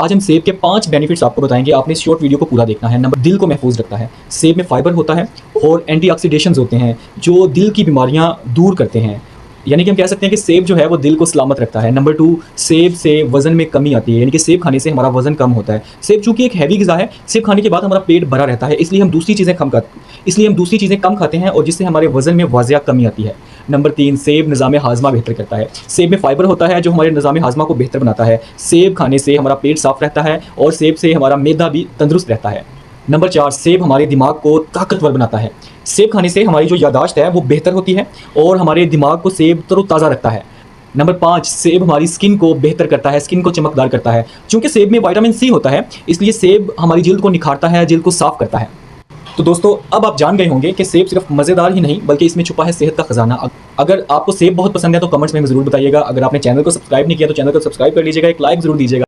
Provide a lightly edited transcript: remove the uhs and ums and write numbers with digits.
आज हम सेब के 5 बेनिफिट्स आपको बताएंगे। आपने इस शॉर्ट वीडियो को पूरा देखना है। नंबर, दिल को महफूज रखता है। सेब में फाइबर होता है और एंटीऑक्सीडेंट्स होते हैं जो दिल की बीमारियां दूर करते हैं। यानी कि हम कह सकते हैं कि सेब जो है वो दिल को सलामत रखता है। नंबर 2, सेब से वजन में कमी आती है, यानी कि सेब खाने से हमारा वजन कम होता है। सेब चूंकि एक हैवी ग़िज़ा है, सेब खाने के बाद हमारा पेट भरा रहता है, इसलिए हम दूसरी चीज़ें कम खाते हैं और जिससे हमारे वजन में वाज़िया कमी आती है। नंबर 3, सेब निज़ाम हाज़मा बेहतर करता है। सेब में फाइबर होता है जो हमारे निज़ाम हाज़मा को बेहतर बनाता है। सेब खाने से हमारा पेट साफ रहता है और सेब से हमारा मैदा भी तंदुरुस्त रहता है। नंबर 4, सेब हमारे दिमाग को ताकतवर बनाता है। सेब खाने से हमारी जो याददाश्त है वो बेहतर होती है और हमारे दिमाग को सेब तरोताज़ा रखता है। नंबर 5, सेब हमारी स्किन को बेहतर करता है, स्किन को चमकदार करता है। चूँकि सेब में विटामिन सी होता है, इसलिए सेब हमारी जिल्द को निखारता है, जिल्द को साफ़ करता है। तो दोस्तों, अब आप जान गए होंगे कि सेब सिर्फ मज़ेदार ही नहीं बल्कि इसमें छुपा है सेहत का खजाना। अगर आपको सेब बहुत पसंद है तो कमेंट्स में ज़रूर बताइएगा। अगर आपने चैनल को सब्सक्राइब नहीं किया तो चैनल को सब्सक्राइब कर लीजिएगा, एक लाइक ज़रूर दीजिएगा।